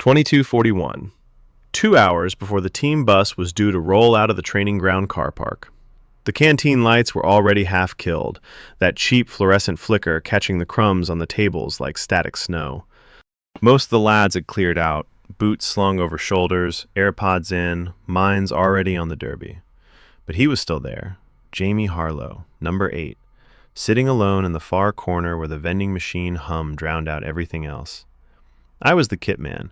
22:41. 2 hours before the team bus was due to roll out of the training ground car park. The canteen lights were already half killed, that cheap fluorescent flicker catching the crumbs on the tables like static snow. Most of the lads had cleared out, boots slung over shoulders, AirPods in, minds already on the derby. But he was still there, Jamie Harlow, number 8, sitting alone in the far corner where the vending machine hum drowned out everything else. I was the kit man.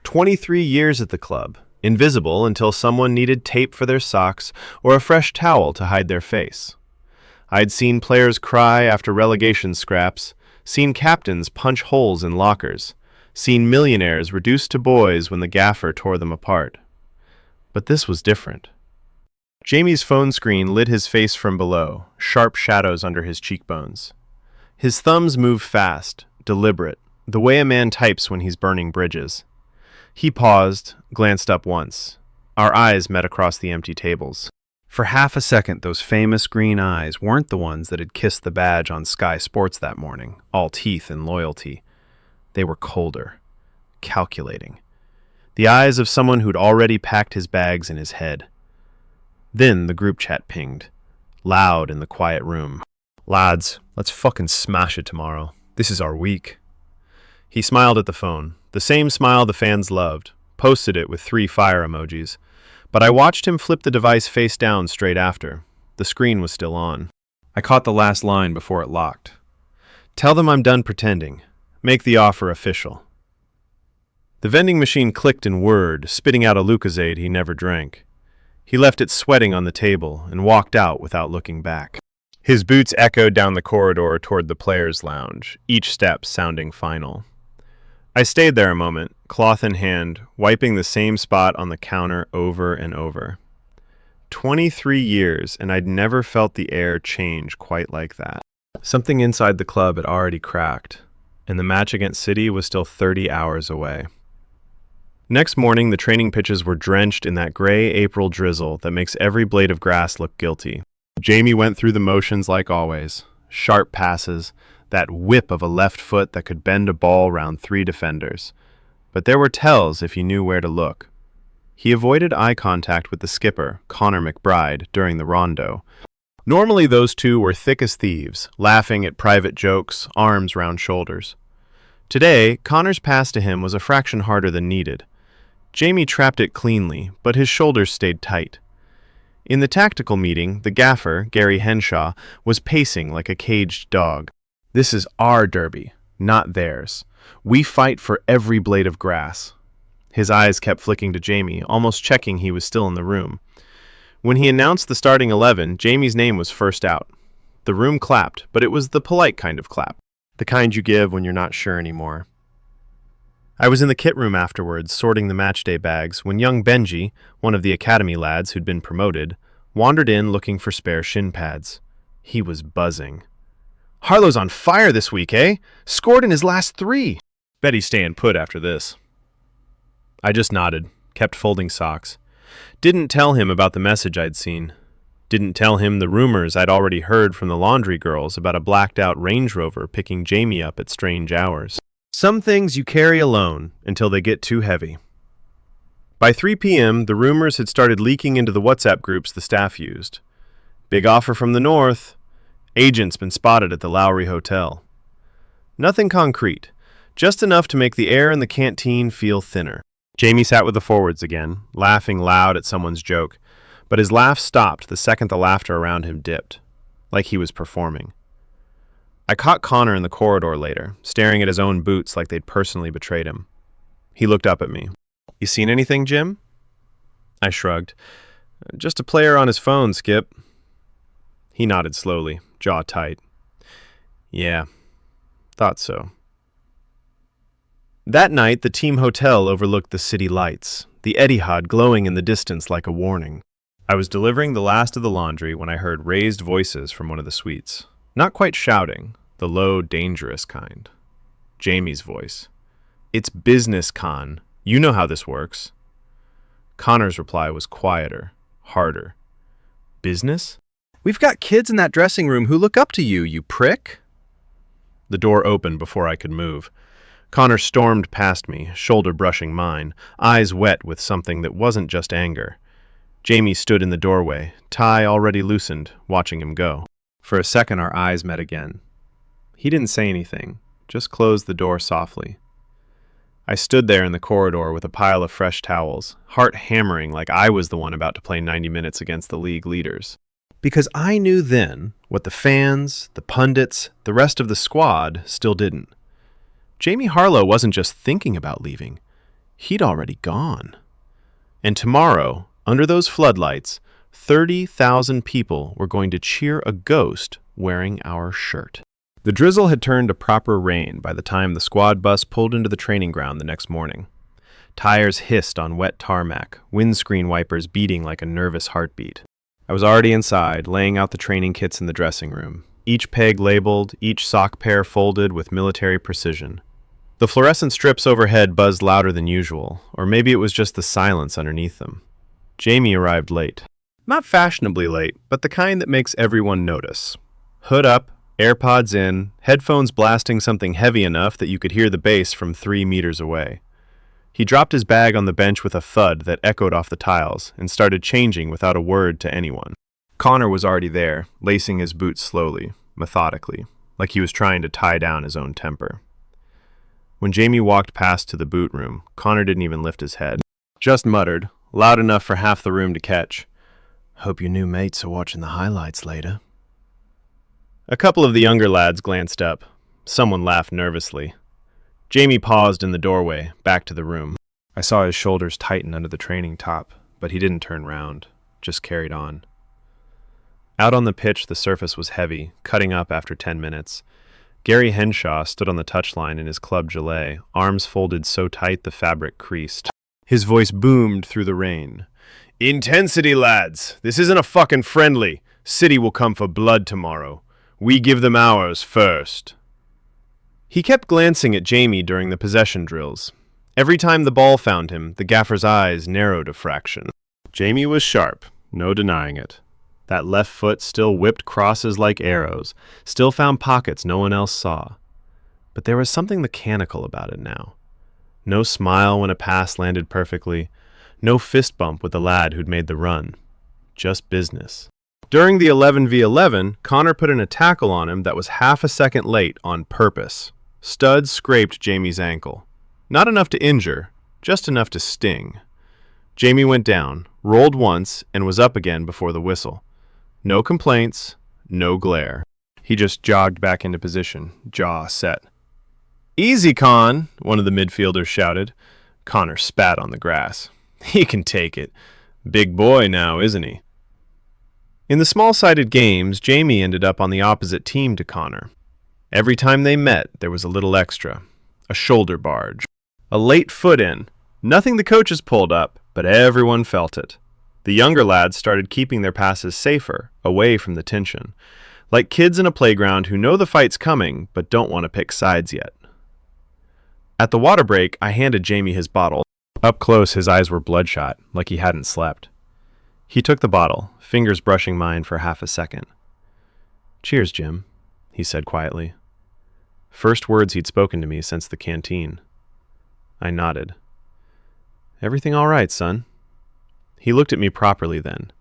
23 years at the club, invisible until someone needed tape for their socks or a fresh towel to hide their face. I'd seen players cry after relegation scraps, seen captains punch holes in lockers, seen millionaires reduced to boys when the gaffer tore them apart. But this was different. Jamie's phone screen lit his face from below, sharp shadows under his cheekbones. His thumbs moved fast, deliberate, the way a man types when he's burning bridges. He paused, glanced up once. Our eyes met across the empty tables. For half a second, those famous green eyes weren't the ones that had kissed the badge on Sky Sports that morning, all teeth and loyalty. They were colder, calculating. The eyes of someone who'd already packed his bags in his head. Then the group chat pinged, loud in the quiet room. "Lads, let's fucking smash it tomorrow. This is our week." He smiled at the phone, the same smile the fans loved, posted it with 3 fire emojis. But I watched him flip the device face down straight after. The screen was still on. I caught the last line before it locked. "Tell them I'm done pretending. Make the offer official." The vending machine clicked in Word, spitting out a Lucozade he never drank. He left it sweating on the table and walked out without looking back. His boots echoed down the corridor toward the players' lounge, each step sounding final. I stayed there a moment, cloth in hand, wiping the same spot on the counter over and over. 23 years, and I'd never felt the air change quite like that. Something inside the club had already cracked, and the match against City was still 30 hours away. Next morning, the training pitches were drenched in that gray April drizzle that makes every blade of grass look guilty. Jamie went through the motions like always. Sharp passes, that whip of a left foot that could bend a ball round 3 defenders. But there were tells if you knew where to look. He avoided eye contact with the skipper, Connor McBride, during the rondo. Normally those two were thick as thieves, laughing at private jokes, arms round shoulders. Today, Connor's pass to him was a fraction harder than needed. Jamie trapped it cleanly, but his shoulders stayed tight. In the tactical meeting, the gaffer, Gary Henshaw, was pacing like a caged dog. "This is our derby, not theirs. We fight for every blade of grass." His eyes kept flicking to Jamie, almost checking he was still in the room. When he announced the starting 11, Jamie's name was first out. The room clapped, but it was the polite kind of clap, the kind you give when you're not sure anymore. I was in the kit room afterwards, sorting the matchday bags, when young Benji, one of the academy lads who'd been promoted, wandered in looking for spare shin pads. He was buzzing. "Harlow's on fire this week, eh? Scored in his last 3. Bet he's staying put after this." I just nodded, kept folding socks. Didn't tell him about the message I'd seen. Didn't tell him the rumors I'd already heard from the laundry girls about a blacked-out Range Rover picking Jamie up at strange hours. Some things you carry alone until they get too heavy. By 3 p.m., the rumors had started leaking into the WhatsApp groups the staff used. "Big offer from the north. Agent's been spotted at the Lowry Hotel." Nothing concrete, just enough to make the air in the canteen feel thinner. Jamie sat with the forwards again, laughing loud at someone's joke, but his laugh stopped the second the laughter around him dipped, like he was performing. I caught Connor in the corridor later, staring at his own boots like they'd personally betrayed him. He looked up at me. "You seen anything, Jim?" I shrugged. "Just a player on his phone, Skip." He nodded slowly, jaw tight. "Yeah, thought so." That night, the team hotel overlooked the city lights, the Etihad glowing in the distance like a warning. I was delivering the last of the laundry when I heard raised voices from one of the suites. Not quite shouting, the low, dangerous kind. Jamie's voice. "It's business, Con. You know how this works." Connor's reply was quieter, harder. "Business?" "We've got kids in that dressing room who look up to you, you prick." The door opened before I could move. Connor stormed past me, shoulder brushing mine, eyes wet with something that wasn't just anger. Jamie stood in the doorway, tie already loosened, watching him go. For a second our eyes met again. He didn't say anything, just closed the door softly. I stood there in the corridor with a pile of fresh towels, heart hammering like I was the one about to play 90 minutes against the league leaders. Because I knew then what the fans, the pundits, the rest of the squad still didn't. Jamie Harlow wasn't just thinking about leaving. He'd already gone. And tomorrow, under those floodlights, 30,000 people were going to cheer a ghost wearing our shirt. The drizzle had turned to proper rain by the time the squad bus pulled into the training ground the next morning. Tires hissed on wet tarmac, windscreen wipers beating like a nervous heartbeat. I was already inside, laying out the training kits in the dressing room, each peg labeled, each sock pair folded with military precision. The fluorescent strips overhead buzzed louder than usual, or maybe it was just the silence underneath them. Jamie arrived late. Not fashionably late, but the kind that makes everyone notice. Hood up, AirPods in, headphones blasting something heavy enough that you could hear the bass from 3 meters away. He dropped his bag on the bench with a thud that echoed off the tiles and started changing without a word to anyone. Connor was already there, lacing his boots slowly, methodically, like he was trying to tie down his own temper. When Jamie walked past to the boot room, Connor didn't even lift his head. Just muttered, loud enough for half the room to catch, "Hope your new mates are watching the highlights later." A couple of the younger lads glanced up. Someone laughed nervously. Jamie paused in the doorway, back to the room. I saw his shoulders tighten under the training top, but he didn't turn round, just carried on. Out on the pitch, the surface was heavy, cutting up after 10 minutes. Gary Henshaw stood on the touchline in his club gilet, arms folded so tight the fabric creased. His voice boomed through the rain. "Intensity, lads! This isn't a fucking friendly. City will come for blood tomorrow. We give them ours first." He kept glancing at Jamie during the possession drills. Every time the ball found him, the gaffer's eyes narrowed a fraction. Jamie was sharp, no denying it. That left foot still whipped crosses like arrows, still found pockets no one else saw. But there was something mechanical about it now. No smile when a pass landed perfectly, no fist bump with the lad who'd made the run. Just business. During the 11v11, Connor put in a tackle on him that was half a second late on purpose. Studs scraped Jamie's ankle. Not enough to injure, just enough to sting. Jamie went down, rolled once, and was up again before the whistle. No complaints, no glare. He just jogged back into position, jaw set. "Easy, Con," one of the midfielders shouted. Connor spat on the grass. He can take it. Big boy now, isn't he? In the small-sided games, Jamie ended up on the opposite team to Connor. Every time they met, there was a little extra. A shoulder barge. A late foot in. Nothing the coaches pulled up, but everyone felt it. The younger lads started keeping their passes safer, away from the tension. Like kids in a playground who know the fight's coming, but don't want to pick sides yet. At the water break, I handed Jamie his bottle. Up close, his eyes were bloodshot, like he hadn't slept. He took the bottle, fingers brushing mine for half a second. "Cheers, Jim," he said quietly. First words he'd spoken to me since the canteen. I nodded. "Everything all right, son?" He looked at me properly then.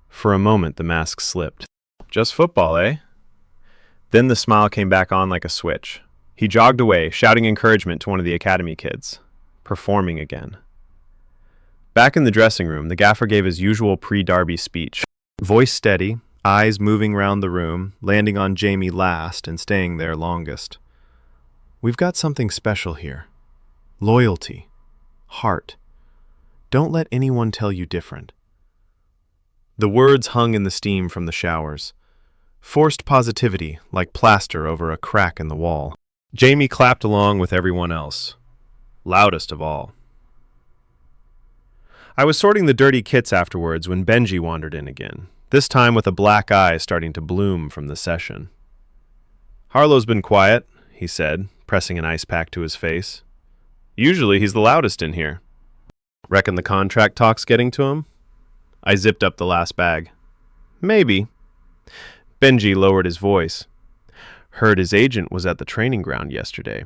For a moment, the mask slipped. "Just football, eh?" Then the smile came back on like a switch. He jogged away, shouting encouragement to one of the academy kids. Performing again. Back in the dressing room, the gaffer gave his usual pre-derby speech. Voice steady, eyes moving round the room, landing on Jamie last and staying there longest. "We've got something special here. Loyalty. Heart. Don't let anyone tell you different." The words hung in the steam from the showers. Forced positivity, like plaster over a crack in the wall. Jamie clapped along with everyone else. Loudest of all. I was sorting the dirty kits afterwards when Benji wandered in again, this time with a black eye starting to bloom from the session. "Harlow's been quiet," he said, pressing an ice pack to his face. "Usually he's the loudest in here." "Reckon the contract talk's getting to him?" I zipped up the last bag. "Maybe." Benji lowered his voice. "Heard his agent was at the training ground yesterday.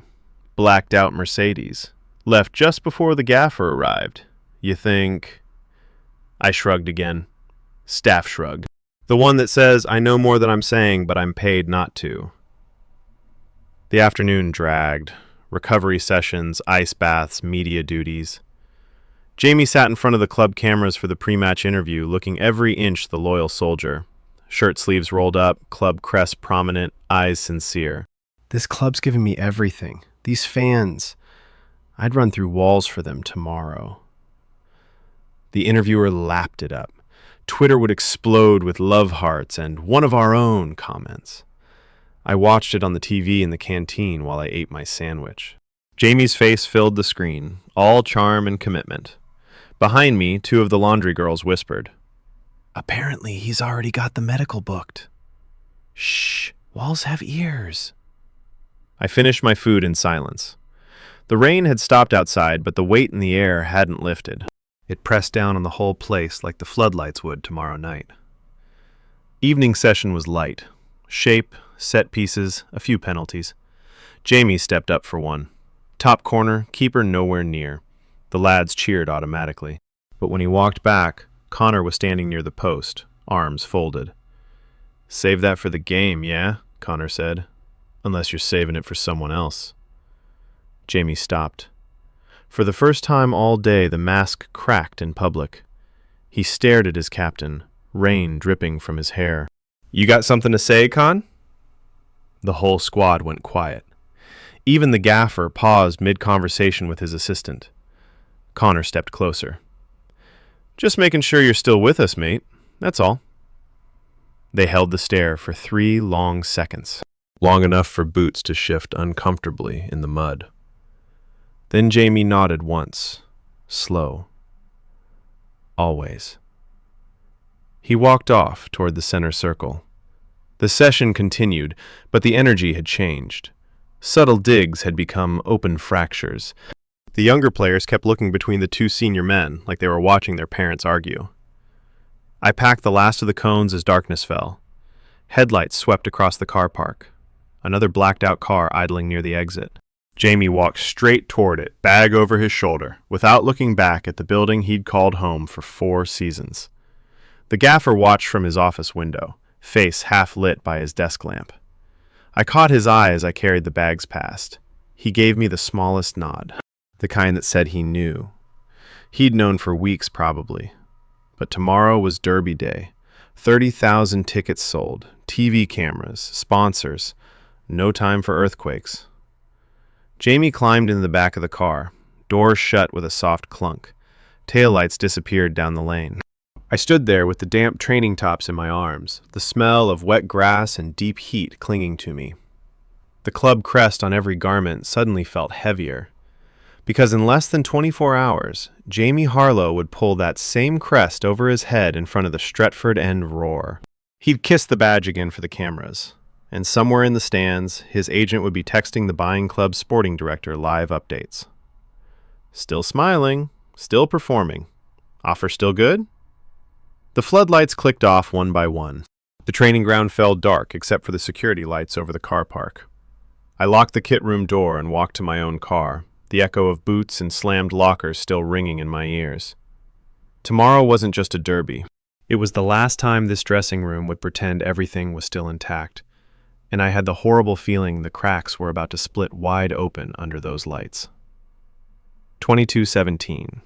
blacked out Mercedes, left just before the gaffer arrived. You think... I shrugged again. Staff shrug. The one that says, I know more than I'm saying, but I'm paid not to. The afternoon dragged. Recovery sessions, ice baths, media duties. Jamie sat in front of the club cameras for the pre-match interview, looking every inch the loyal soldier. Shirt sleeves rolled up, club crest prominent, eyes sincere. This club's giving me everything. These fans. I'd run through walls for them tomorrow. The interviewer lapped it up. Twitter would explode with love hearts and one of our own comments. I watched it on the TV in the canteen while I ate my sandwich. Jamie's face filled the screen, all charm and commitment. Behind me, two of the laundry girls whispered, Apparently he's already got the medical booked. Shh, walls have ears. I finished my food in silence. The rain had stopped outside, but the weight in the air hadn't lifted. It pressed down on the whole place like the floodlights would tomorrow night. Evening session was light. Shape, set pieces, a few penalties. Jamie stepped up for one. Top corner, keeper nowhere near. The lads cheered automatically. But when he walked back, Connor was standing near the post, arms folded. Save that for the game, yeah? Connor said. Unless you're saving it for someone else. Jamie stopped. For the first time all day, the mask cracked in public. He stared at his captain, rain dripping from his hair. You got something to say, Con? The whole squad went quiet. Even the gaffer paused mid-conversation with his assistant. Connor stepped closer. Just making sure you're still with us, mate. That's all. They held the stare for 3 long seconds, long enough for boots to shift uncomfortably in the mud. Then Jamie nodded once, slow. Always. He walked off toward the center circle. The session continued, but the energy had changed. Subtle digs had become open fractures. The younger players kept looking between the 2 senior men like they were watching their parents argue. I packed the last of the cones as darkness fell. Headlights swept across the car park. Another blacked-out car idling near the exit. Jamie walked straight toward it, bag over his shoulder, without looking back at the building he'd called home for 4 seasons. The gaffer watched from his office window, face half lit by his desk lamp. I caught his eye as I carried the bags past. He gave me the smallest nod, the kind that said he knew. He'd known for weeks probably. But tomorrow was Derby Day. 30,000 tickets sold, TV cameras, sponsors. No time for earthquakes. Jamie climbed into the back of the car, doors shut with a soft clunk. Taillights disappeared down the lane. I stood there with the damp training tops in my arms, the smell of wet grass and deep heat clinging to me. The club crest on every garment suddenly felt heavier, because in less than 24 hours, Jamie Harlow would pull that same crest over his head in front of the Stretford End Roar. He'd kiss the badge again for the cameras. And somewhere in the stands, his agent would be texting the buying club's sporting director live updates. Still smiling, still performing. Offer still good? The floodlights clicked off one by one. The training ground fell dark except for the security lights over the car park. I locked the kit room door and walked to my own car, the echo of boots and slammed lockers still ringing in my ears. Tomorrow wasn't just a derby. It was the last time this dressing room would pretend everything was still intact. And I had the horrible feeling the cracks were about to split wide open under those lights. 22:17,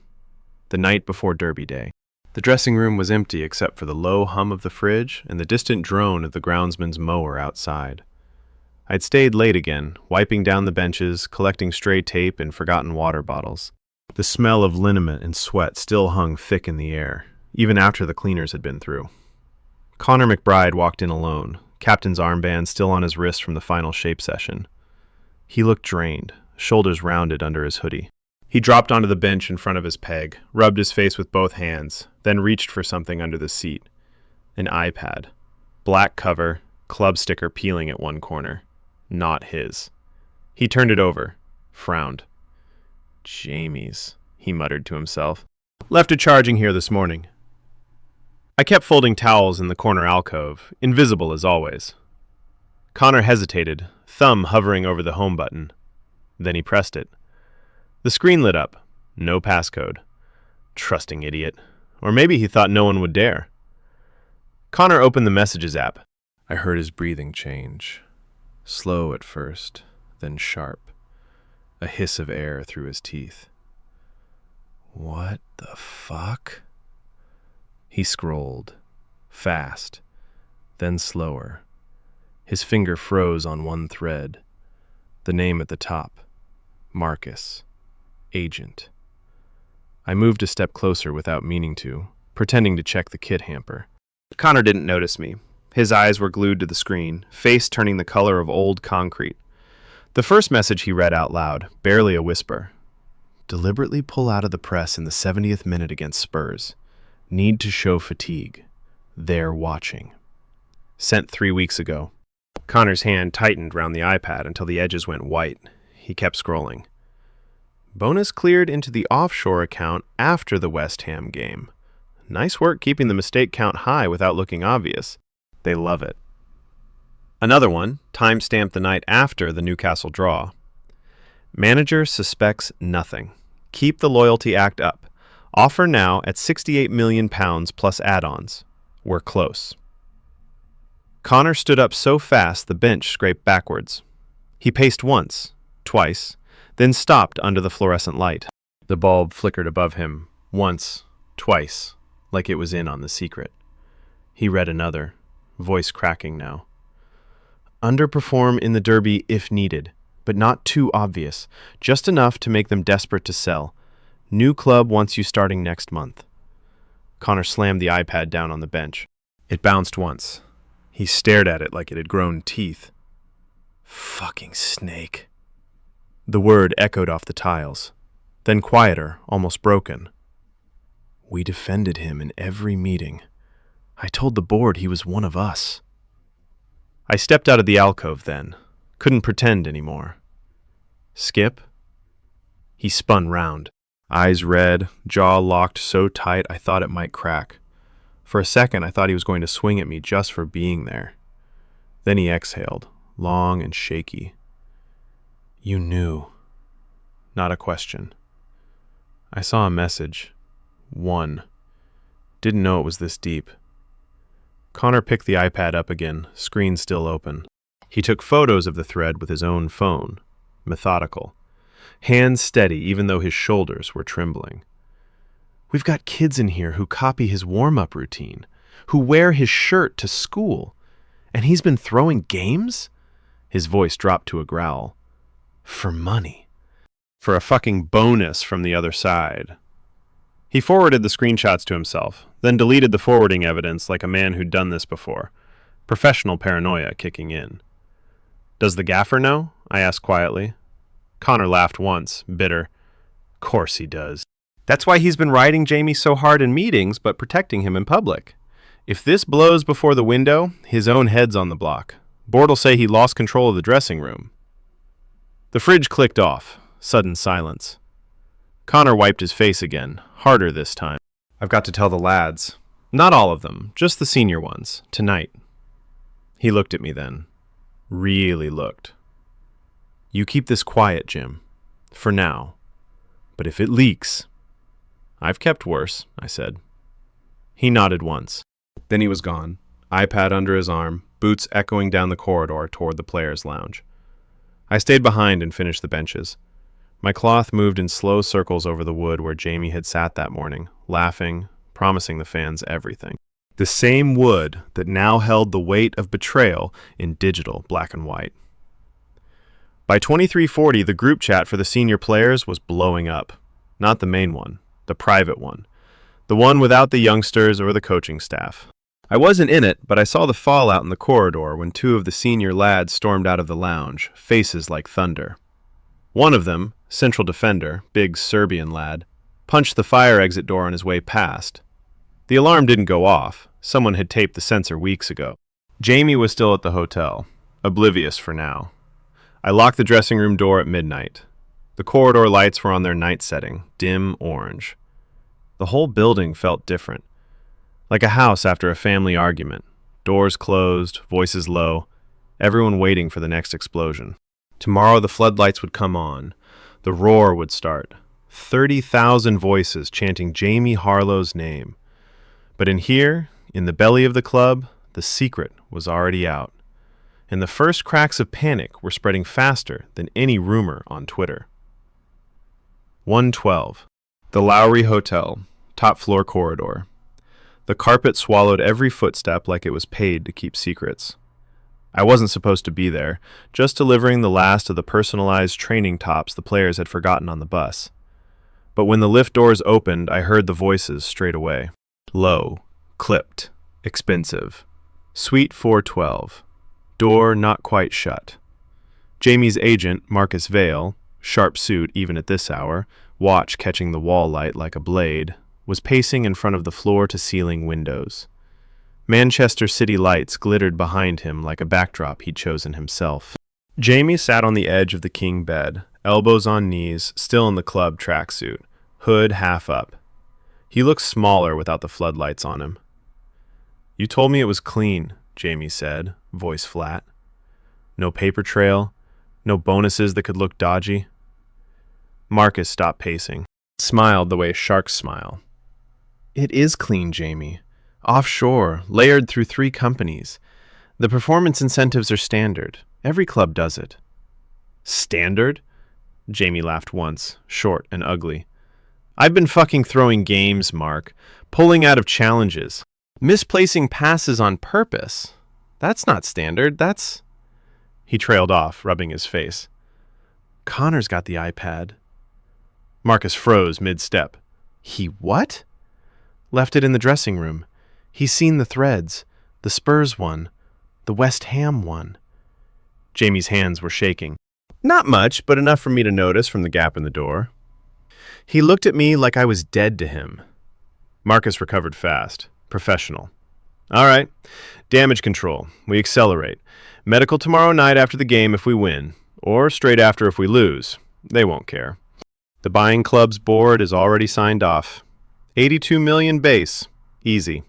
the night before Derby Day. The dressing room was empty except for the low hum of the fridge and the distant drone of the groundsman's mower outside. I'd stayed late again, wiping down the benches, collecting stray tape and forgotten water bottles. The smell of liniment and sweat still hung thick in the air, even after the cleaners had been through. Connor McBride walked in alone, captain's armband still on his wrist from the final shape session. He looked drained, shoulders rounded under his hoodie. He dropped onto the bench in front of his peg, rubbed his face with both hands, then reached for something under the seat. An iPad. Black cover, club sticker peeling at one corner. Not his. He turned it over, frowned. Jamie's, he muttered to himself. Left it charging here this morning. I kept folding towels in the corner alcove, invisible as always. Connor hesitated, thumb hovering over the home button. Then he pressed it. The screen lit up. No passcode. Trusting idiot. Or maybe he thought no one would dare. Connor opened the Messages app. I heard his breathing change. Slow at first, then sharp. A hiss of air through his teeth. What the fuck? He scrolled. Fast. Then slower. His finger froze on one thread. The name at the top. Marcus. Agent. I moved a step closer without meaning to, pretending to check the kit hamper. Connor didn't notice me. His eyes were glued to the screen, face turning the color of old concrete. The first message he read out loud, barely a whisper. Deliberately pull out of the press in the 70th minute against Spurs. Need to show fatigue. They're watching. Sent 3 weeks ago. Connor's hand tightened round the iPad until the edges went white. He kept scrolling. Bonus cleared into the offshore account after the West Ham game. Nice work keeping the mistake count high without looking obvious. They love it. Another one, time-stamped the night after the Newcastle draw. Manager suspects nothing. Keep the loyalty act up. Offer now at £68 million plus add-ons. We're close. Connor stood up so fast the bench scraped backwards. He paced once, twice, then stopped under the fluorescent light. The bulb flickered above him, once, twice, like it was in on the secret. He read another, voice cracking now. Underperform in the derby if needed, but not too obvious, just enough to make them desperate to sell. New club wants you starting next month. Connor slammed the iPad down on the bench. It bounced once. He stared at it like it had grown teeth. Fucking snake. The word echoed off the tiles, then quieter, almost broken. We defended him in every meeting. I told the board he was one of us. I stepped out of the alcove then. Couldn't pretend anymore. Skip? He spun round. Eyes red, jaw locked so tight I thought it might crack. For a second I thought he was going to swing at me just for being there. Then he exhaled, long and shaky. You knew. Not a question. I saw a message. One. Didn't know it was this deep. Connor picked the iPad up again, screen still open. He took photos of the thread with his own phone, methodical. Hands steady even though his shoulders were trembling. We've got kids in here who copy his warm-up routine, who wear his shirt to school, and he's been throwing games? His voice dropped to a growl. For money. For a fucking bonus from the other side. He forwarded the screenshots to himself, then deleted the forwarding evidence like a man who'd done this before. Professional paranoia kicking in. Does the gaffer know? I asked quietly. Connor laughed once, bitter. Course he does. That's why he's been riding Jamie so hard in meetings, but protecting him in public. If this blows before the window, his own head's on the block. Board'll say he lost control of the dressing room. The fridge clicked off. Sudden silence. Connor wiped his face again, harder this time. I've got to tell the lads. Not all of them, just the senior ones, tonight. He looked at me then. Really looked. You keep this quiet, Jim. For now. But if it leaks... I've kept worse, I said. He nodded once. Then he was gone, iPad under his arm, boots echoing down the corridor toward the players' lounge. I stayed behind and finished the benches. My cloth moved in slow circles over the wood where Jamie had sat that morning, laughing, promising the fans everything. The same wood that now held the weight of betrayal in digital black and white. By 23:40, the group chat for the senior players was blowing up. Not the main one, the private one. The one without the youngsters or the coaching staff. I wasn't in it, but I saw the fallout in the corridor when two of the senior lads stormed out of the lounge, faces like thunder. One of them, central defender, big Serbian lad, punched the fire exit door on his way past. The alarm didn't go off. Someone had taped the sensor weeks ago. Jamie was still at the hotel, oblivious for now. I locked the dressing room door at midnight. The corridor lights were on their night setting, dim orange. The whole building felt different. Like a house after a family argument. Doors closed, voices low, everyone waiting for the next explosion. Tomorrow the floodlights would come on. The roar would start. 30,000 voices chanting Jamie Harlow's name. But in here, in the belly of the club, the secret was already out. And the first cracks of panic were spreading faster than any rumor on Twitter. 112. The Lowry Hotel, top floor corridor. The carpet swallowed every footstep like it was paid to keep secrets. I wasn't supposed to be there, just delivering the last of the personalized training tops the players had forgotten on the bus. But when the lift doors opened, I heard the voices straight away. Low, clipped, expensive. Suite 412. Door not quite shut. Jamie's agent, Marcus Vale, sharp suit even at this hour, watch catching the wall light like a blade, was pacing in front of the floor-to-ceiling windows. Manchester City lights glittered behind him like a backdrop he'd chosen himself. Jamie sat on the edge of the king bed, elbows on knees, still in the club tracksuit, hood half up. He looked smaller without the floodlights on him. "You told me it was clean," Jamie said, voice flat. "No paper trail, no bonuses that could look dodgy." Marcus stopped pacing, smiled the way sharks smile. "It is clean, Jamie. Offshore, layered through 3 companies. The performance incentives are standard. Every club does it." "Standard?" Jamie laughed once, short and ugly. "I've been fucking throwing games, Mark, pulling out of challenges, misplacing passes on purpose. That's not standard, that's..." He trailed off, rubbing his face. "Connor's got the iPad." Marcus froze mid-step. "He what?" "Left it in the dressing room. He's seen the threads, the Spurs one, the West Ham one." Jamie's hands were shaking. "Not much, but enough for me to notice from the gap in the door." He looked at me like I was dead to him. Marcus recovered fast. Professional. "All right. Damage control. We accelerate. Medical tomorrow night after the game if we win, or straight after if we lose. They won't care. The buying club's board is already signed off. 82 million base. Easy.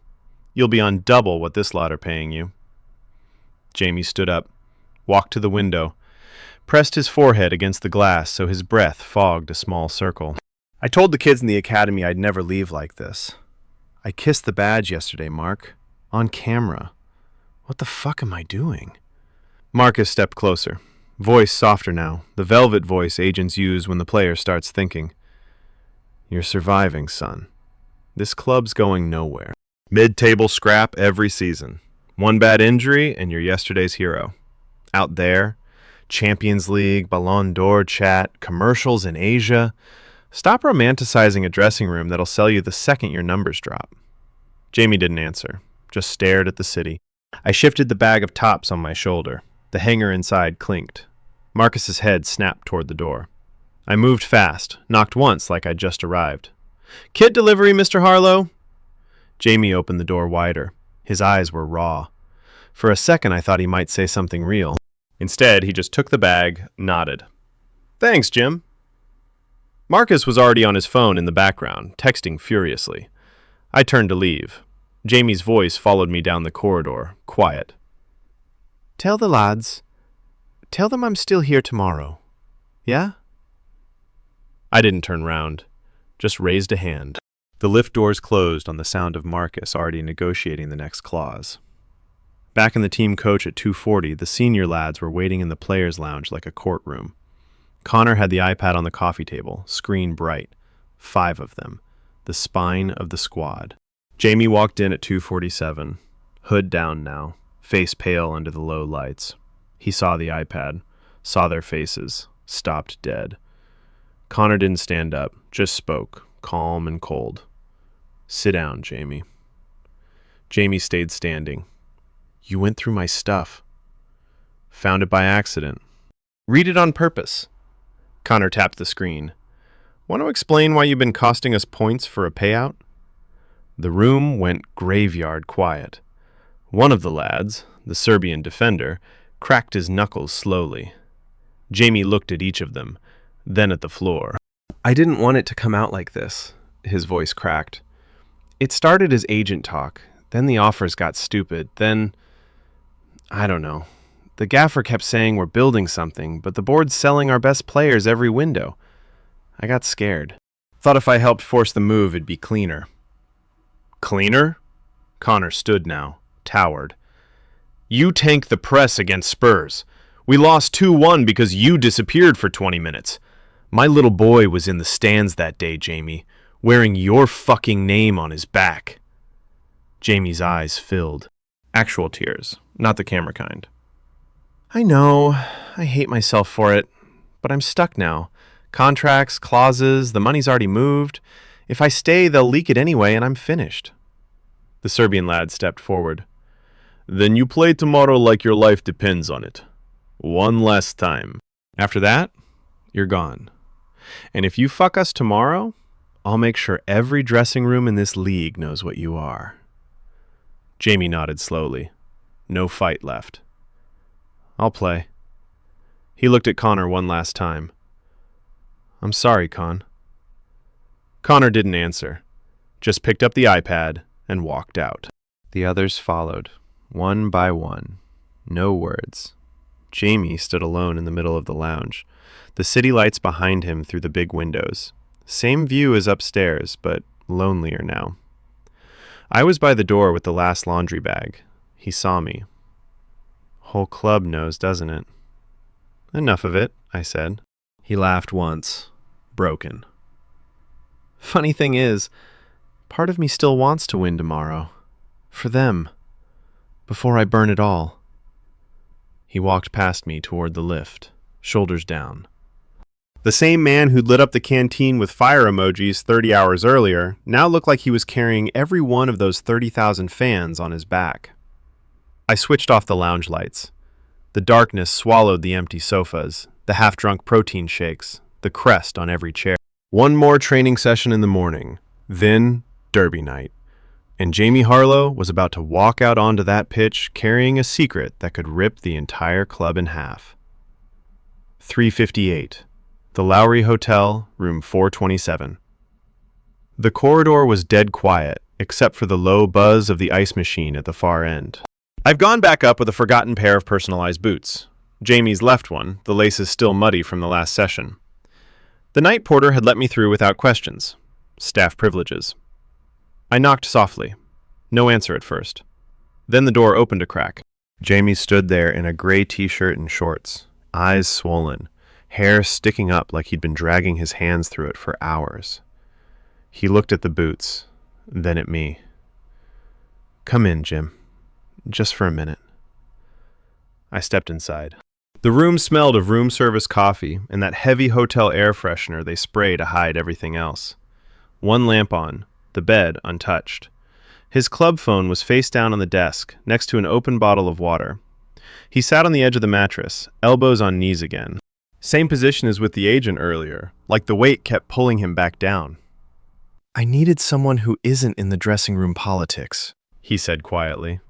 You'll be on double what this lot are paying you." Jamie stood up, walked to the window, pressed his forehead against the glass so his breath fogged a small circle. "I told the kids in the academy I'd never leave like this. I kissed the badge yesterday, Mark. On camera. What the fuck am I doing?" Marcus stepped closer. Voice softer now, the velvet voice agents use when the player starts thinking. "You're surviving, son. This club's going nowhere. Mid-table scrap every season. One bad injury and you're yesterday's hero. Out there, Champions League, Ballon d'Or chat, commercials in Asia. Stop romanticizing a dressing room that'll sell you the second your numbers drop." Jamie didn't answer, just stared at the city. I shifted the bag of tops on my shoulder. The hanger inside clinked. Marcus's head snapped toward the door. I moved fast, knocked once like I'd just arrived. "Kit delivery, Mr. Harlow." Jamie opened the door wider. His eyes were raw. For a second I thought he might say something real. Instead, he just took the bag, nodded. "Thanks, Jim." Marcus was already on his phone in the background, texting furiously. I turned to leave. Jamie's voice followed me down the corridor, quiet. Tell the lads I'm still here tomorrow. Yeah?" I didn't turn round, just raised a hand. The lift doors closed on the sound of Marcus already negotiating the next clause. Back in the team coach at 2:40, the senior lads were waiting in the players' lounge like a courtroom. Connor had the iPad on the coffee table, screen bright. 5 of them. The spine of the squad. Jamie walked in at 2:47, hood down now, face pale under the low lights. He saw the iPad, saw their faces, stopped dead. Connor didn't stand up, just spoke, calm and cold. "Sit down, Jamie." Jamie stayed standing. "You went through my stuff." "Found it by accident." "Read it on purpose." Connor tapped the screen. "Want to explain why you've been costing us points for a payout?" The room went graveyard quiet. One of the lads, the Serbian defender, cracked his knuckles slowly. Jamie looked at each of them, then at the floor. "I didn't want it to come out like this," his voice cracked. "It started as agent talk, then the offers got stupid, then... I don't know. The gaffer kept saying we're building something, but the board's selling our best players every window. I got scared. Thought if I helped force the move, it'd be cleaner. Cleaner? Connor stood now, towered. You tanked the press against Spurs. We lost 2-1 because you disappeared for 20 minutes. My little boy was in the stands that day, Jamie, wearing your fucking name on his back. Jamie's eyes filled. Actual tears, not the camera kind. I know, I hate myself for it, but I'm stuck now. Contracts, clauses, the money's already moved. If I stay, they'll leak it anyway, and I'm finished. The Serbian lad stepped forward. Then you play tomorrow like your life depends on it. One last time. After that, you're gone. And if you fuck us tomorrow, I'll make sure every dressing room in this league knows what you are. Jamie nodded slowly. No fight left. I'll play. He looked at Connor one last time. I'm sorry, Con. Connor didn't answer, just picked up the iPad and walked out. The others followed, one by one. No words. Jamie stood alone in the middle of the lounge, the city lights behind him through the big windows. Same view as upstairs, but lonelier now. I was by the door with the last laundry bag. He saw me. Whole club knows, doesn't it? Enough of it, I said. He laughed once, broken. Funny thing is, part of me still wants to win tomorrow. For them. Before I burn it all. He walked past me toward the lift, shoulders down. The same man who'd lit up the canteen with fire emojis 30 hours earlier now looked like he was carrying every one of those 30,000 fans on his back. I switched off the lounge lights. The darkness swallowed the empty sofas, the half-drunk protein shakes, the crest on every chair. One more training session in the morning, then Derby night. And Jamie Harlow was about to walk out onto that pitch carrying a secret that could rip the entire club in half. 358. The Lowry Hotel, room 427. The corridor was dead quiet, except for the low buzz of the ice machine at the far end. I've gone back up with a forgotten pair of personalized boots. Jamie's left one, the laces still muddy from the last session. The night porter had let me through without questions. Staff privileges. I knocked softly. No answer at first. Then the door opened a crack. Jamie stood there in a gray t-shirt and shorts, eyes swollen, hair sticking up like he'd been dragging his hands through it for hours. He looked at the boots, then at me. Come in, Jim. Just for a minute. I stepped inside. The room smelled of room service coffee and that heavy hotel air freshener they spray to hide everything else. One lamp on, the bed untouched. His club phone was face down on the desk, next to an open bottle of water. He sat on the edge of the mattress, elbows on knees again. Same position as with the agent earlier, like the weight kept pulling him back down. I needed someone who isn't in the dressing room politics, he said quietly.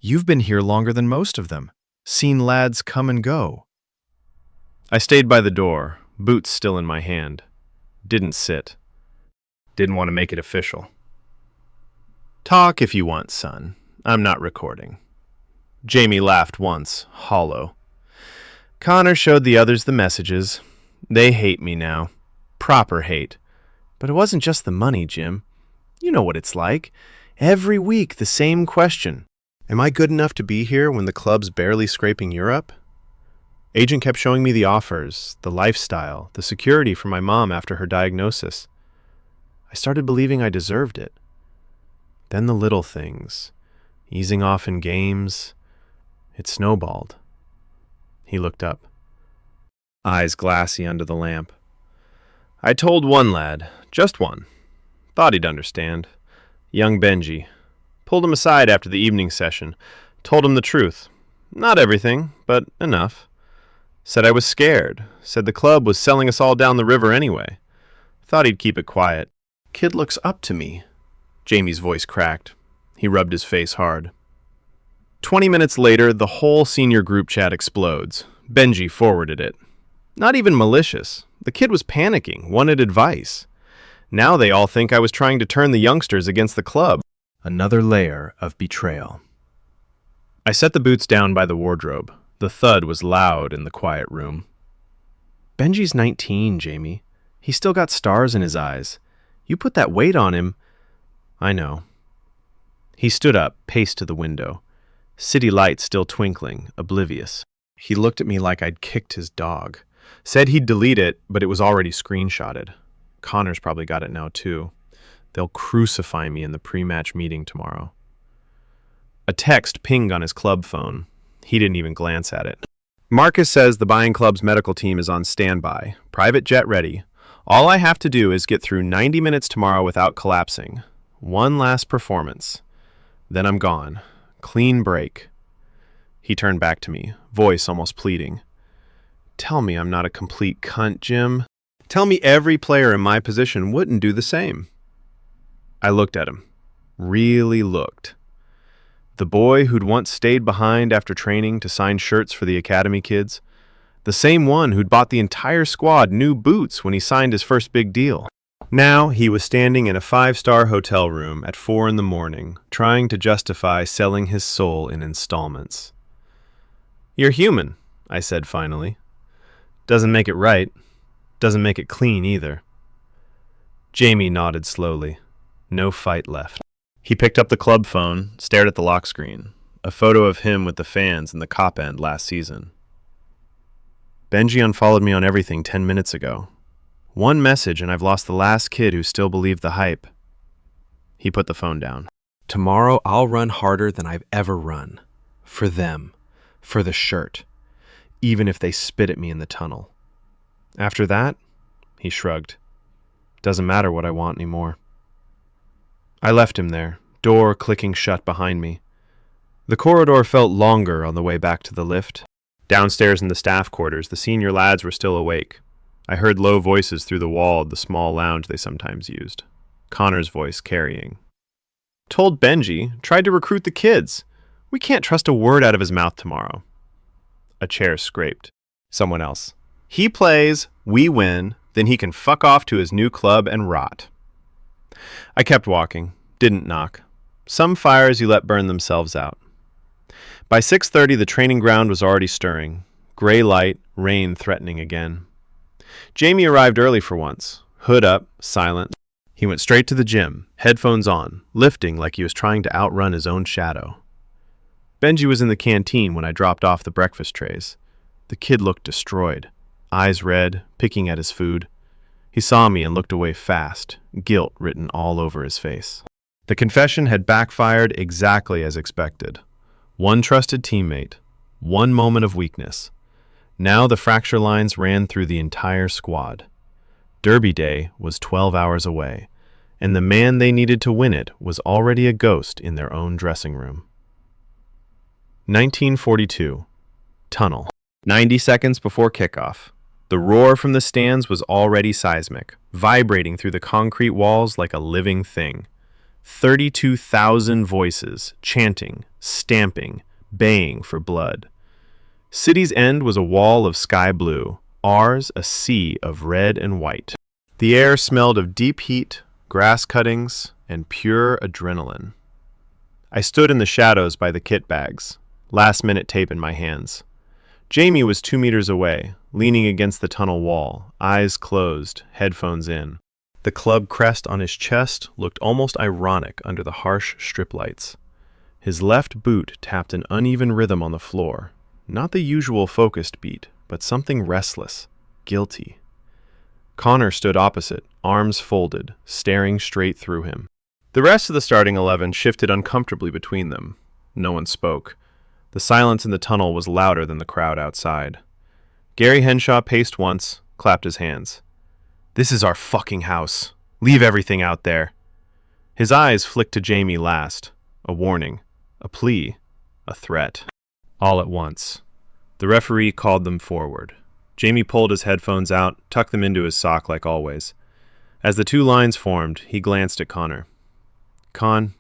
You've been here longer than most of them. Seen lads come and go. I stayed by the door, boots still in my hand. Didn't sit. Didn't want to make it official. Talk if you want, son. I'm not recording. Jamie laughed once, hollow. Connor showed the others the messages. They hate me now. Proper hate. But it wasn't just the money, Jim. You know what it's like. Every week, the same question. Am I good enough to be here when the club's barely scraping Europe? Agent kept showing me the offers, the lifestyle, the security for my mom after her diagnosis. I started believing I deserved it. Then the little things, easing off in games, it snowballed. He looked up, eyes glassy under the lamp. I told one lad, just one. Thought he'd understand. Young Benji. Pulled him aside after the evening session. Told him the truth. Not everything, but enough. Said I was scared. Said the club was selling us all down the river anyway. Thought he'd keep it quiet. Kid looks up to me. Jamie's voice cracked. He rubbed his face hard. 20 minutes later, the whole senior group chat explodes. Benji forwarded it. Not even malicious. The kid was panicking, wanted advice. Now they all think I was trying to turn the youngsters against the club. Another layer of betrayal. I set the boots down by the wardrobe. The thud was loud in the quiet room. Benji's 19, Jamie. He's still got stars in his eyes. You put that weight on him. I know. He stood up, paced to the window. City lights still twinkling, oblivious. He looked at me like I'd kicked his dog. Said he'd delete it, but it was already screenshotted. Connor's probably got it now, too. They'll crucify me in the pre-match meeting tomorrow. A text pinged on his club phone. He didn't even glance at it. Marcus says the buying club's medical team is on standby, private jet ready. All I have to do is get through 90 minutes tomorrow without collapsing. One last performance. Then I'm gone. Clean break. He turned back to me, voice almost pleading. Tell me I'm not a complete cunt, Jim. Tell me every player in my position wouldn't do the same. I looked at him. Really looked. The boy who'd once stayed behind after training to sign shirts for the academy kids. The same one who'd bought the entire squad new boots when he signed his first big deal. Now he was standing in a 5-star hotel room at 4 a.m, trying to justify selling his soul in installments. You're human, I said finally. Doesn't make it right. Doesn't make it clean either. Jamie nodded slowly. No fight left. He picked up the club phone, stared at the lock screen. A photo of him with the fans in the cop end last season. Benji unfollowed me on everything 10 minutes ago. One message and I've lost the last kid who still believed the hype. He put the phone down. Tomorrow I'll run harder than I've ever run. For them. For the shirt. Even if they spit at me in the tunnel. After that, he shrugged. Doesn't matter what I want anymore. I left him there, door clicking shut behind me. The corridor felt longer on the way back to the lift. Downstairs in the staff quarters, the senior lads were still awake. I heard low voices through the wall of the small lounge they sometimes used. Connor's voice carrying. Told Benji, tried to recruit the kids. We can't trust a word out of his mouth tomorrow. A chair scraped. Someone else. He plays, we win, then he can fuck off to his new club and rot. I kept walking, didn't knock. Some fires you let burn themselves out. By 6:30, the training ground was already stirring. Gray light, rain threatening again. Jamie arrived early for once, hood up, silent. He went straight to the gym, headphones on, lifting like he was trying to outrun his own shadow. Benji was in the canteen when I dropped off the breakfast trays. The kid looked destroyed, eyes red, picking at his food. He saw me and looked away fast, guilt written all over his face. The confession had backfired exactly as expected. One trusted teammate, one moment of weakness. Now the fracture lines ran through the entire squad. Derby Day was 12 hours away, and the man they needed to win it was already a ghost in their own dressing room. 1942. Tunnel. 90 seconds before kickoff. The roar from the stands was already seismic, vibrating through the concrete walls like a living thing. 32,000 voices, chanting, stamping, baying for blood. City's end was a wall of sky blue, ours a sea of red and white. The air smelled of deep heat, grass cuttings, and pure adrenaline. I stood in the shadows by the kit bags, last-minute tape in my hands. Jamie was 2 meters away, leaning against the tunnel wall, eyes closed, headphones in. The club crest on his chest looked almost ironic under the harsh strip lights. His left boot tapped an uneven rhythm on the floor, not the usual focused beat, but something restless, guilty. Connor stood opposite, arms folded, staring straight through him. The rest of the starting 11 shifted uncomfortably between them. No one spoke. The silence in the tunnel was louder than the crowd outside. Gary Henshaw paced once, clapped his hands. This is our fucking house. Leave everything out there. His eyes flicked to Jamie last. A warning, a plea, a threat. All at once. The referee called them forward. Jamie pulled his headphones out, tucked them into his sock like always. As the two lines formed, he glanced at Connor. Connor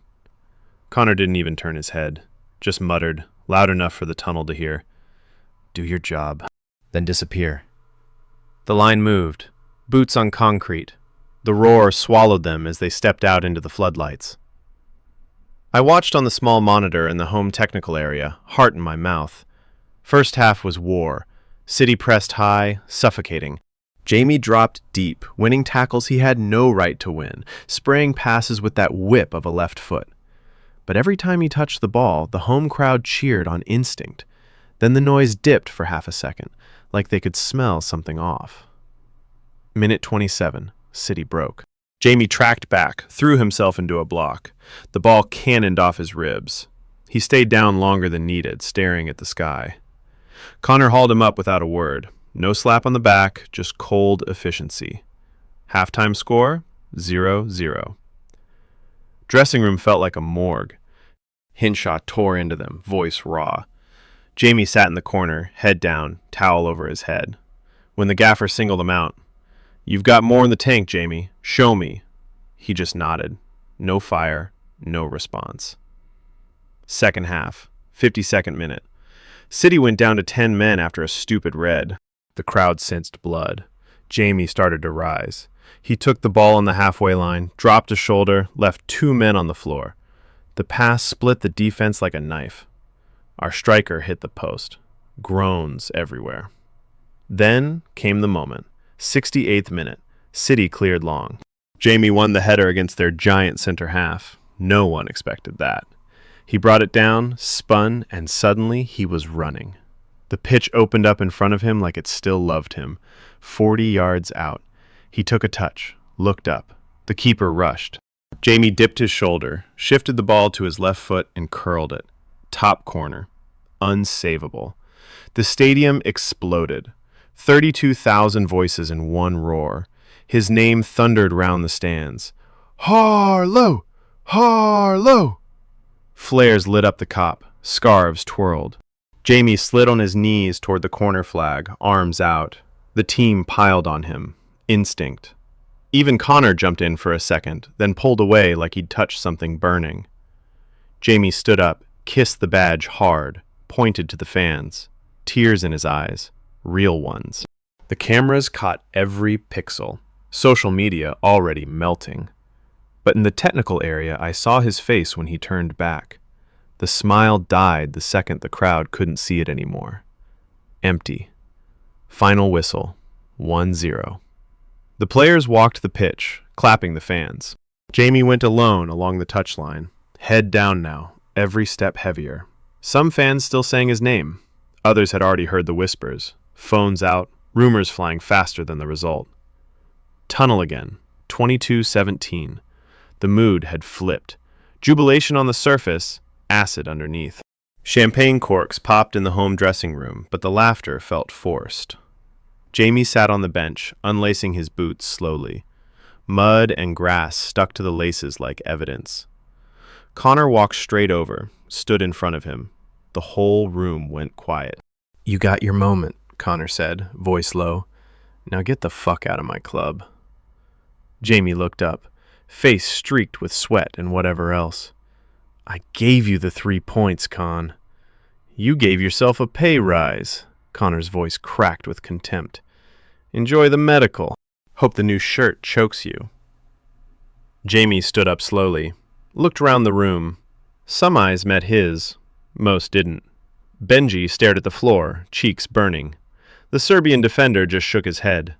didn't even turn his head, just muttered, loud enough for the tunnel to hear. Do your job. Then disappear. The line moved, boots on concrete. The roar swallowed them as they stepped out into the floodlights. I watched on the small monitor in the home technical area, heart in my mouth. First half was war. City pressed high, suffocating. Jamie dropped deep, winning tackles he had no right to win, spraying passes with that whip of a left foot. But every time he touched the ball, the home crowd cheered on instinct. Then the noise dipped for half a second, like they could smell something off. Minute 27, City broke. Jamie tracked back, threw himself into a block. The ball cannoned off his ribs. He stayed down longer than needed, staring at the sky. Connor hauled him up without a word. No slap on the back, just cold efficiency. Halftime score, 0-0. Dressing room felt like a morgue. Hinshaw tore into them, voice raw. Jamie sat in the corner, head down, towel over his head. When the gaffer singled him out, "You've got more in the tank, Jamie. Show me." He just nodded. No fire, no response. Second half, 52nd minute. City went down to 10 men after a stupid red. The crowd sensed blood. Jamie started to rise. He took the ball on the halfway line, dropped a shoulder, left 2 men on the floor. The pass split the defense like a knife. Our striker hit the post. Groans everywhere. Then came the moment. 68th minute. City cleared long. Jamie won the header against their giant center half. No one expected that. He brought it down, spun, and suddenly he was running. The pitch opened up in front of him like it still loved him. 40 yards out. He took a touch, looked up. The keeper rushed. Jamie dipped his shoulder, shifted the ball to his left foot, and curled it. Top corner. Unsavable. The stadium exploded. 32,000 voices in one roar. His name thundered round the stands. "Harlow! Harlow!" Flares lit up the cop. Scarves twirled. Jamie slid on his knees toward the corner flag, arms out. The team piled on him. Instinct. Even Connor jumped in for a second, then pulled away like he'd touched something burning. Jamie stood up, kissed the badge hard, pointed to the fans. Tears in his eyes. Real ones. The cameras caught every pixel. Social media already melting. But in the technical area, I saw his face when he turned back. The smile died the second the crowd couldn't see it anymore. Empty. Final whistle. 1-0. The players walked the pitch, clapping the fans. Jamie went alone along the touchline, head down now, every step heavier. Some fans still sang his name. Others had already heard the whispers. Phones out, rumors flying faster than the result. Tunnel again, 22-17. The mood had flipped. Jubilation on the surface, acid underneath. Champagne corks popped in the home dressing room, but the laughter felt forced. Jamie sat on the bench, unlacing his boots slowly. Mud and grass stuck to the laces like evidence. Connor walked straight over, stood in front of him. The whole room went quiet. "You got your moment," Connor said, voice low. "Now get the fuck out of my club." Jamie looked up, face streaked with sweat and whatever else. "I gave you the 3 points, Con." "You gave yourself a pay rise." Connor's voice cracked with contempt. "Enjoy the medical. Hope the new shirt chokes you." Jamie stood up slowly, looked around the room. Some eyes met his. Most didn't. Benji stared at the floor, cheeks burning. The Serbian defender just shook his head.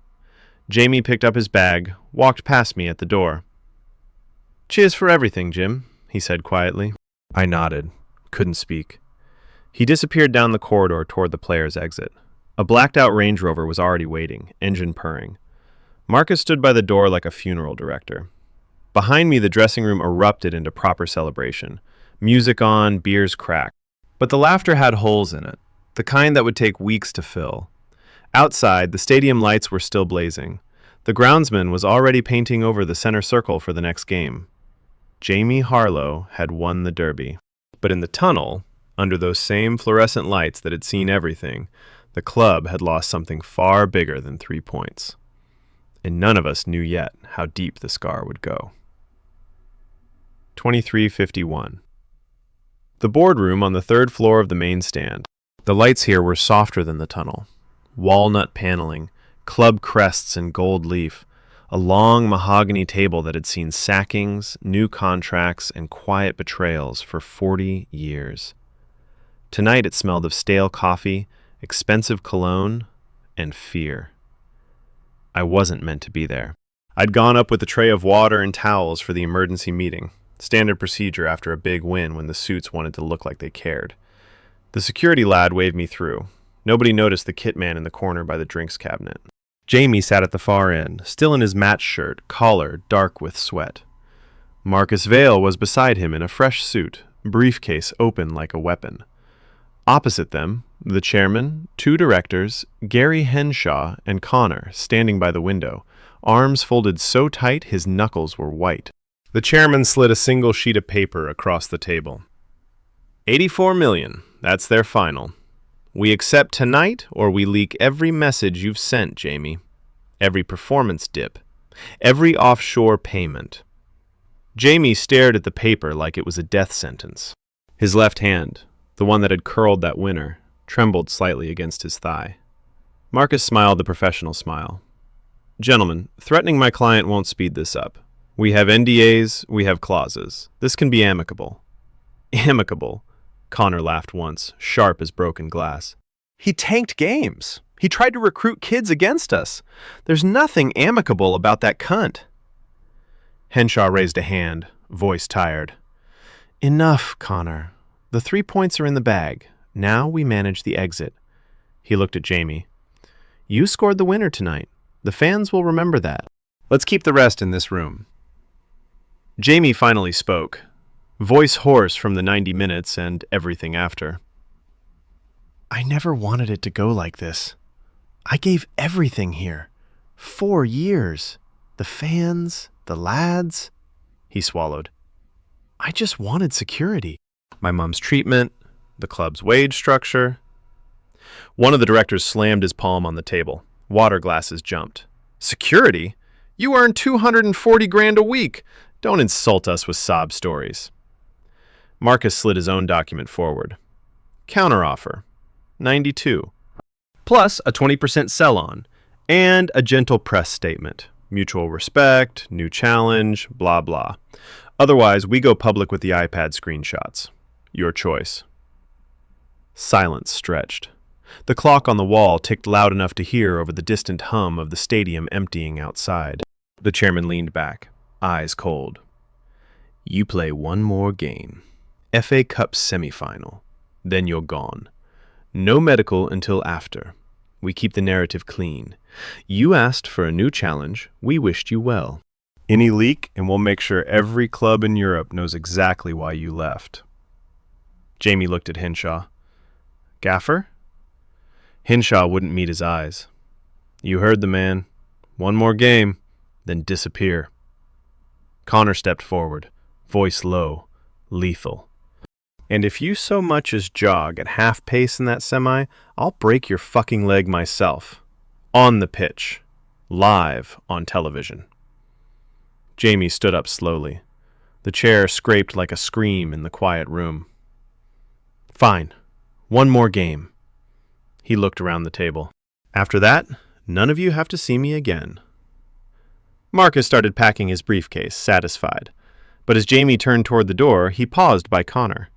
Jamie picked up his bag, walked past me at the door. "Cheers for everything, Jim," he said quietly. I nodded. Couldn't speak. He disappeared down the corridor toward the players' exit. A blacked-out Range Rover was already waiting, engine purring. Marcus stood by the door like a funeral director. Behind me, the dressing room erupted into proper celebration. Music on, beers cracked. But the laughter had holes in it, the kind that would take weeks to fill. Outside, the stadium lights were still blazing. The groundsman was already painting over the center circle for the next game. Jamie Harlow had won the derby. But in the tunnel, under those same fluorescent lights that had seen everything, the club had lost something far bigger than 3 points. And none of us knew yet how deep the scar would go. 23:51. The boardroom on the 3rd floor of the main stand. The lights here were softer than the tunnel. Walnut paneling, club crests in gold leaf, a long mahogany table that had seen sackings, new contracts, and quiet betrayals for 40 years. Tonight it smelled of stale coffee expensive cologne, and fear. I wasn't meant to be there. I'd gone up with a tray of water and towels for the emergency meeting, standard procedure after a big win when the suits wanted to look like they cared. The security lad waved me through. Nobody noticed the kit man in the corner by the drinks cabinet. Jamie sat at the far end, still in his match shirt, collar dark with sweat. Marcus Vale was beside him in a fresh suit, briefcase open like a weapon. Opposite them, the chairman, two directors, Gary Henshaw, and Connor standing by the window, arms folded so tight his knuckles were white. The chairman slid a single sheet of paper across the table. 84 million, that's their final. We accept tonight or we leak every message you've sent, Jamie. Every performance dip. Every offshore payment. Jamie stared at the paper like it was a death sentence. His left hand, the one that had curled that winner, trembled slightly against his thigh. Marcus smiled the professional smile. Gentlemen, threatening my client won't speed this up. We have NDAs, we have clauses. This can be amicable. Amicable? Connor laughed once, sharp as broken glass. He tanked games. He tried to recruit kids against us. There's nothing amicable about that cunt. Henshaw raised a hand, voice tired. Enough, Connor. The 3 points are in the bag. Now we manage the exit. He looked at Jamie. You scored the winner tonight. The fans will remember that. Let's keep the rest in this room. Jamie finally spoke, voice hoarse from the 90 minutes and everything after. I never wanted it to go like this. I gave everything here. 4 years. The fans, the lads. He swallowed. I just wanted security. My mom's treatment, the club's wage structure. One of the directors slammed his palm on the table. Water glasses jumped. Security? You earn 240 grand a week. Don't insult us with sob stories. Marcus slid his own document forward. Counteroffer. 92. Plus a 20% sell-on. And a gentle press statement. Mutual respect, new challenge, blah blah. Otherwise, we go public with the iPad screenshots. Your choice. Silence stretched. The clock on the wall ticked loud enough to hear over the distant hum of the stadium emptying outside. The chairman leaned back, eyes cold. You play one more game. FA Cup semifinal. Then you're gone. No medical until after. We keep the narrative clean. You asked for a new challenge. We wished you well. Any leak, and we'll make sure every club in Europe knows exactly why you left. Jamie looked at Henshaw. Gaffer? Henshaw wouldn't meet his eyes. You heard the man. One more game, then disappear. Connor stepped forward, voice low, lethal. And if you so much as jog at half pace in that semi, I'll break your fucking leg myself. On the pitch. Live on television. Jamie stood up slowly. The chair scraped like a scream in the quiet room. Fine. One more game. He looked around the table. After that, none of you have to see me again. Marcus started packing his briefcase, satisfied. But as Jamie turned toward the door, he paused by Connor.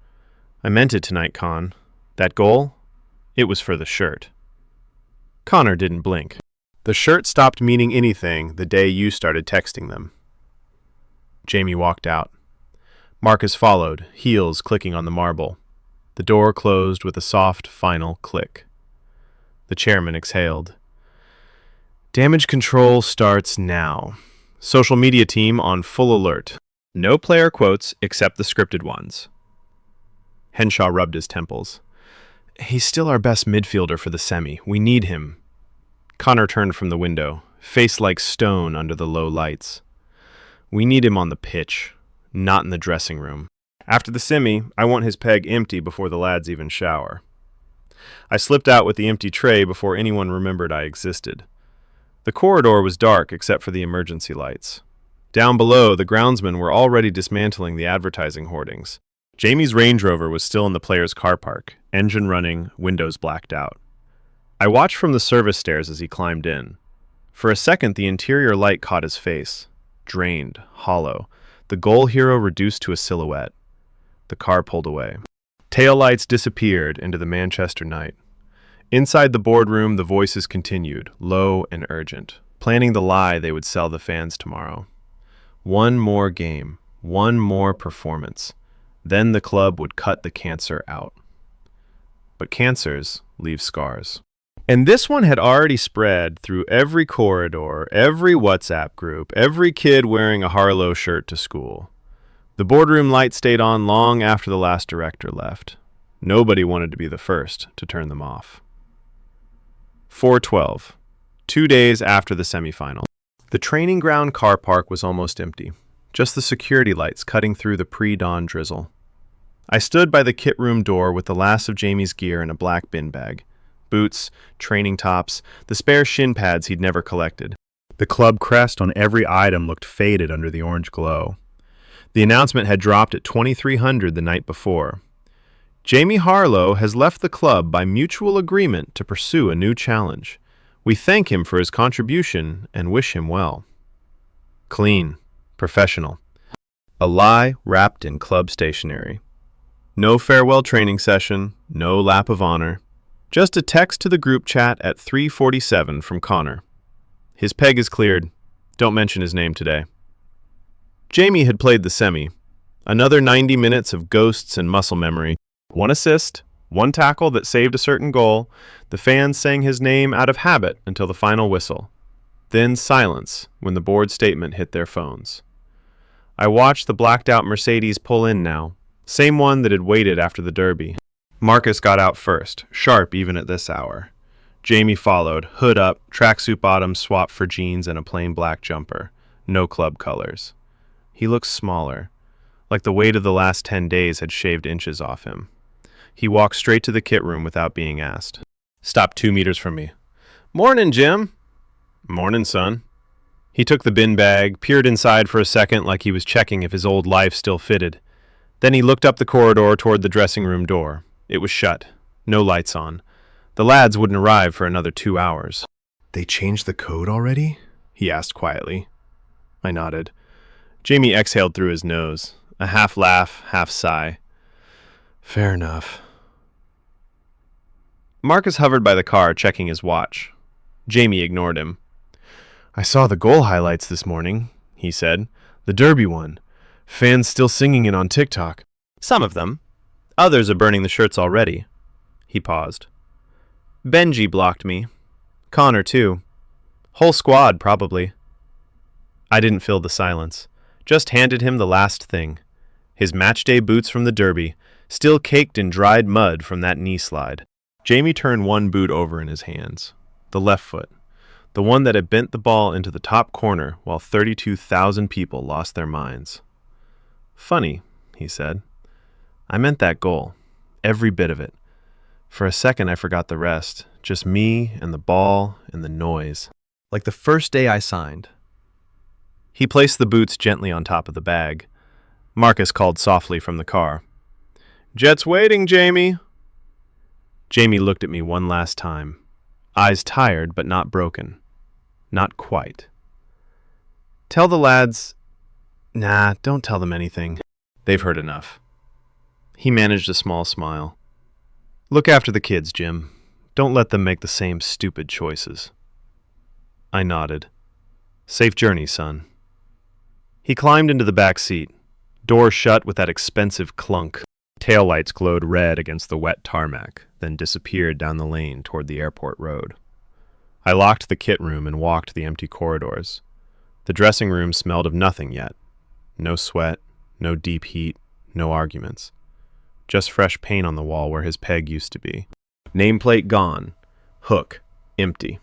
I meant it tonight, Con. That goal? It was for the shirt. Connor didn't blink. The shirt stopped meaning anything the day you started texting them. Jamie walked out. Marcus followed, heels clicking on the marble. The door closed with a soft, final click. The chairman exhaled. Damage control starts now. Social media team on full alert. No player quotes except the scripted ones. Henshaw rubbed his temples. He's still our best midfielder for the semi. We need him. Connor turned from the window, face like stone under the low lights. We need him on the pitch, not in the dressing room. After the semi, I want his peg empty before the lads even shower. I slipped out with the empty tray before anyone remembered I existed. The corridor was dark except for the emergency lights. Down below, the groundsmen were already dismantling the advertising hoardings. Jamie's Range Rover was still in the player's car park, engine running, windows blacked out. I watched from the service stairs as he climbed in. For a second, the interior light caught his face. Drained, hollow, the goal hero reduced to a silhouette. The car pulled away. Taillights disappeared into the Manchester night. Inside the boardroom, the voices continued, low and urgent, planning the lie they would sell the fans tomorrow. One more game, one more performance. Then the club would cut the cancer out. But cancers leave scars. And this one had already spread through every corridor, every WhatsApp group, every kid wearing a Harlow shirt to school. The boardroom light stayed on long after the last director left. Nobody wanted to be the first to turn them off. 4:12, 2 days after the semifinal. The training ground car park was almost empty, just the security lights cutting through the pre-dawn drizzle. I stood by the kit room door with the last of Jamie's gear in a black bin bag. Boots, training tops, the spare shin pads he'd never collected. The club crest on every item looked faded under the orange glow. The announcement had dropped at 2300 the night before. Jamie Harlow has left the club by mutual agreement to pursue a new challenge. We thank him for his contribution and wish him well. Clean, professional. A lie wrapped in club stationery. No farewell training session, no lap of honor. Just a text to the group chat at 3:47 from Connor. His peg is cleared. Don't mention his name today. Jamie had played the semi. Another 90 minutes of ghosts and muscle memory. One assist, one tackle that saved a certain goal. The fans sang his name out of habit until the final whistle. Then silence when the board statement hit their phones. I watched the blacked-out Mercedes pull in now, same one that had waited after the Derby. Marcus got out first, sharp even at this hour. Jamie followed, hood up, tracksuit bottoms swapped for jeans and a plain black jumper. No club colors. He looked smaller, like the weight of the last 10 days had shaved inches off him. He walked straight to the kit room without being asked. Stopped 2 meters from me. "Morning, Jim." "Morning, son." He took the bin bag, peered inside for a second like he was checking if his old life still fitted. Then he looked up the corridor toward the dressing room door. It was shut. No lights on. The lads wouldn't arrive for another 2 hours. "They changed the code already?" he asked quietly. I nodded. Jamie exhaled through his nose, a half laugh, half sigh. "Fair enough." Marcus hovered by the car, checking his watch. Jamie ignored him. "I saw the goal highlights this morning," he said. "The Derby one. Fans still singing it on TikTok." "Some of them. Others are burning the shirts already." He paused. "Benji blocked me. Connor, too. Whole squad, probably." I didn't fill the silence. Just handed him the last thing. His matchday boots from the Derby, still caked in dried mud from that knee slide. Jamie turned one boot over in his hands. The left foot. The one that had bent the ball into the top corner while 32,000 people lost their minds. "Funny," he said. "I meant that goal. Every bit of it. For a second I forgot the rest. Just me and the ball and the noise. Like the first day I signed." He placed the boots gently on top of the bag. Marcus called softly from the car. "Jet's waiting, Jamie." Jamie looked at me one last time. Eyes tired but not broken. Not quite. "Tell the lads..." "Nah, don't tell them anything. They've heard enough." He managed a small smile. "Look after the kids, Jim. Don't let them make the same stupid choices." I nodded. "Safe journey, son." He climbed into the back seat. Door shut with that expensive clunk. Taillights glowed red against the wet tarmac, then disappeared down the lane toward the airport road. I locked the kit room and walked the empty corridors. The dressing room smelled of nothing yet. No sweat, no deep heat, no arguments. Just fresh paint on the wall where his peg used to be. Nameplate gone. Hook empty.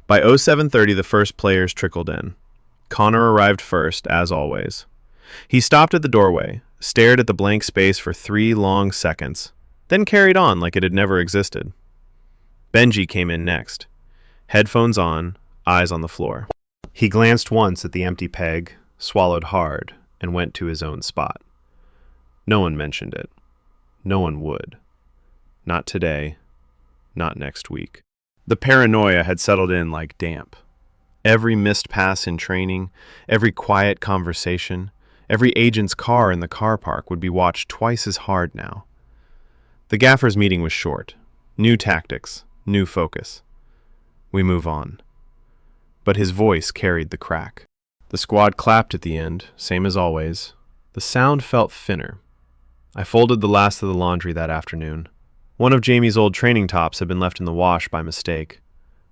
By 07:30, the first players trickled in. Connor arrived first, as always. He stopped at the doorway, stared at the blank space for 3 long seconds, then carried on like it had never existed. Benji came in next. Headphones on, eyes on the floor. He glanced once at the empty peg, swallowed hard, and went to his own spot. No one mentioned it. No one would. Not today. Not next week. The paranoia had settled in like damp. Every missed pass in training, every quiet conversation, every agent's car in the car park would be watched twice as hard now. The gaffer's meeting was short. New tactics, new focus. We move on. But his voice carried the crack. The squad clapped at the end, same as always. The sound felt thinner. I folded the last of the laundry that afternoon. One of Jamie's old training tops had been left in the wash by mistake.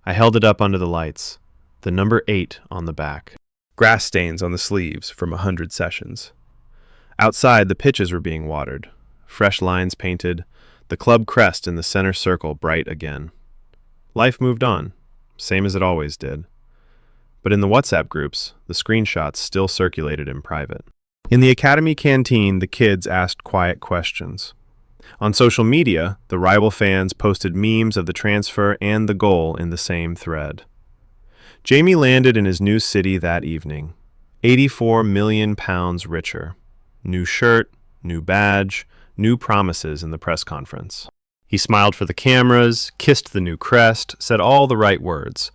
I held it up under the lights, the number 8 on the back. Grass stains on the sleeves from 100 sessions. Outside, the pitches were being watered, fresh lines painted, the club crest in the center circle bright again. Life moved on, same as it always did. But in the WhatsApp groups, the screenshots still circulated in private. In the academy canteen, the kids asked quiet questions. On social media, the rival fans posted memes of the transfer and the goal in the same thread. Jamie landed in his new city that evening, 84 million pounds richer. New shirt, new badge, new promises in the press conference. He smiled for the cameras, kissed the new crest, said all the right words.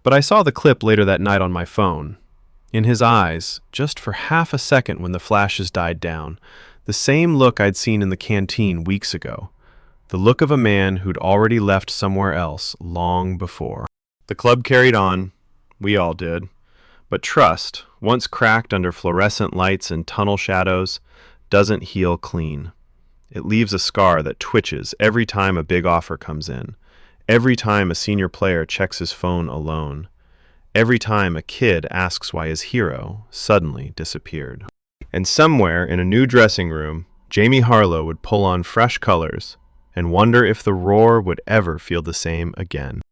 But I saw the clip later that night on my phone. In his eyes, just for half a second when the flashes died down, the same look I'd seen in the canteen weeks ago. The look of a man who'd already left somewhere else long before. The club carried on. We all did. But trust, once cracked under fluorescent lights and tunnel shadows, doesn't heal clean. It leaves a scar that twitches every time a big offer comes in. Every time a senior player checks his phone alone. Every time a kid asks why his hero suddenly disappeared. And somewhere in a new dressing room, Jamie Harlow would pull on fresh colors and wonder if the roar would ever feel the same again.